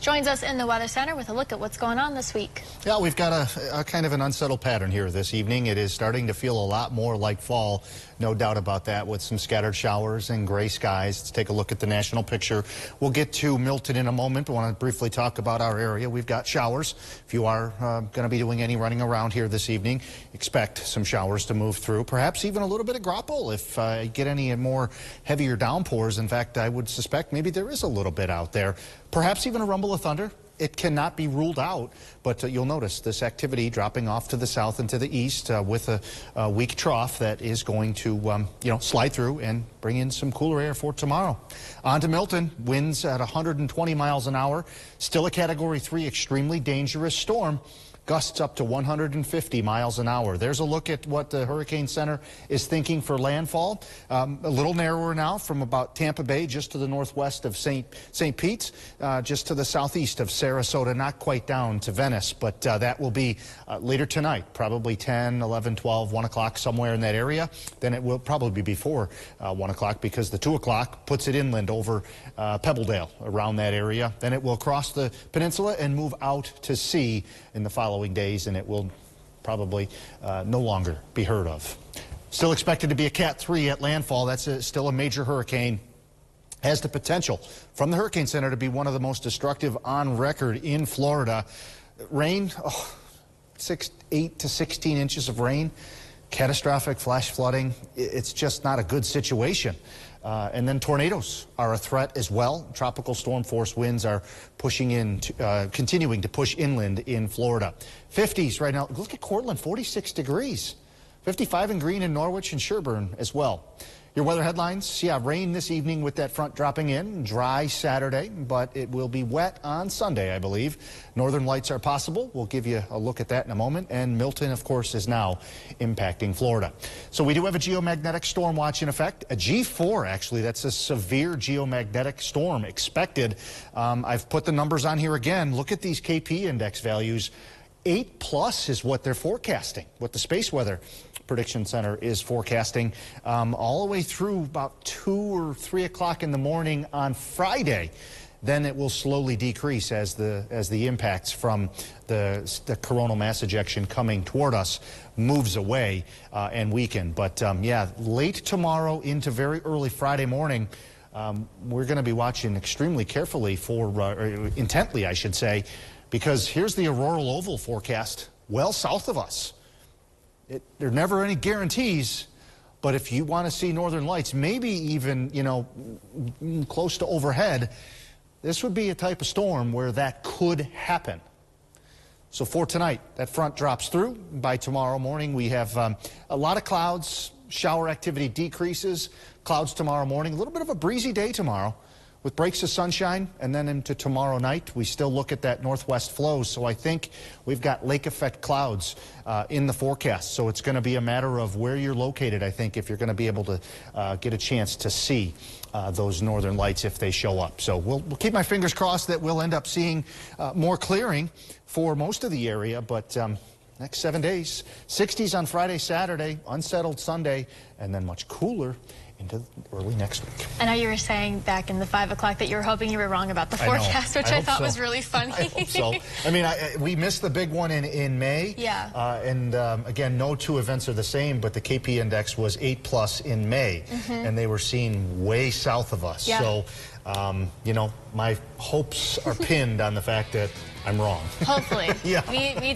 Joins us in the Weather Center with a look at what's going on this week. Yeah, we've got a kind of an unsettled pattern here this evening. It is starting to feel a lot more like fall, no doubt about that, with some scattered showers and gray skies. Let's take a look at the national picture. We'll get to Milton in a moment. I want to briefly talk about our area. We've got showers. If you are going to be doing any running around here this evening, expect some showers to move through, perhaps even a little bit of graupel if you get any more heavier downpours. In fact, I would suspect maybe there is a little bit out there. Perhaps even a rumble of thunder. It cannot be ruled out, but you'll notice this activity dropping off to the south and to the east with a weak trough that is going to slide through and bring in some cooler air for tomorrow. On to Milton, winds at 120 miles an hour, still a Category 3 extremely dangerous storm. Gusts up to 150 miles an hour. There's a look at what the Hurricane Center is thinking for landfall. A little narrower now from about Tampa Bay, just to the northwest of St. Pete's, just to the southeast of Sarasota, not quite down to Venice, but that will be later tonight, probably 10, 11, 12, 1 o'clock, somewhere in that area. Then it will probably be before 1 o'clock because the 2 o'clock puts it inland over Pebbledale, around that area. Then it will cross the peninsula and move out to sea in the following days, and it will probably no longer be heard of. Still expected to be a Cat 3 at landfall. That's still a major hurricane. Has the potential from the Hurricane Center to be one of the most destructive on record in Florida. Rain, 8 to 16 inches of rain, catastrophic flash flooding. It's just not a good situation. And then tornadoes are a threat as well. Tropical storm force winds are pushing in, continuing to push inland in Florida. 50s right now. Look at Cortland, 46 degrees. 55 in Greene and Norwich and Sherburne as well. Your weather headlines, yeah, rain this evening with that front dropping in. Dry Saturday, but it will be wet on Sunday, I believe. Northern lights are possible. We'll give you a look at that in a moment. And Milton, of course, is now impacting Florida. So we do have a geomagnetic storm watch in effect. A G4, actually. That's a severe geomagnetic storm expected. I've put the numbers on here again. Look at these KP index values. 8+ is what they're forecasting, what the Space Weather Prediction Center is forecasting, all the way through about 2 or 3 o'clock in the morning on Friday. Then it will slowly decrease as the impacts from the coronal mass ejection coming toward us moves away and weaken. But yeah, late tomorrow into very early Friday morning, we're going to be watching extremely carefully for, intently, I should say, because here's the auroral oval forecast well south of us. There are never any guarantees, but if you want to see northern lights, maybe even, close to overhead, this would be a type of storm where that could happen. So for tonight, that front drops through. By tomorrow morning, we have a lot of clouds. Shower activity decreases. Clouds tomorrow morning. A little bit of a breezy day tomorrow, with breaks of sunshine, and then into tomorrow night, we still look at that northwest flow. So I think we've got lake effect clouds in the forecast. So it's going to be a matter of where you're located, I think, if you're going to be able to get a chance to see those northern lights if they show up. So we'll keep my fingers crossed that we'll end up seeing more clearing for most of the area. But next 7 days, 60s on Friday, Saturday, unsettled Sunday, and then much cooler into early next week. I know you were saying back in the 5 o'clock that you were hoping you were wrong about the forecast, which I thought was really funny. I hope so. I mean, we missed the big one in May. Yeah. And again, no two events are the same, but the KP index was 8+ in May, and they were seen way south of us. Yeah. So, my hopes are pinned on the fact that I'm wrong. Hopefully. Yeah. Me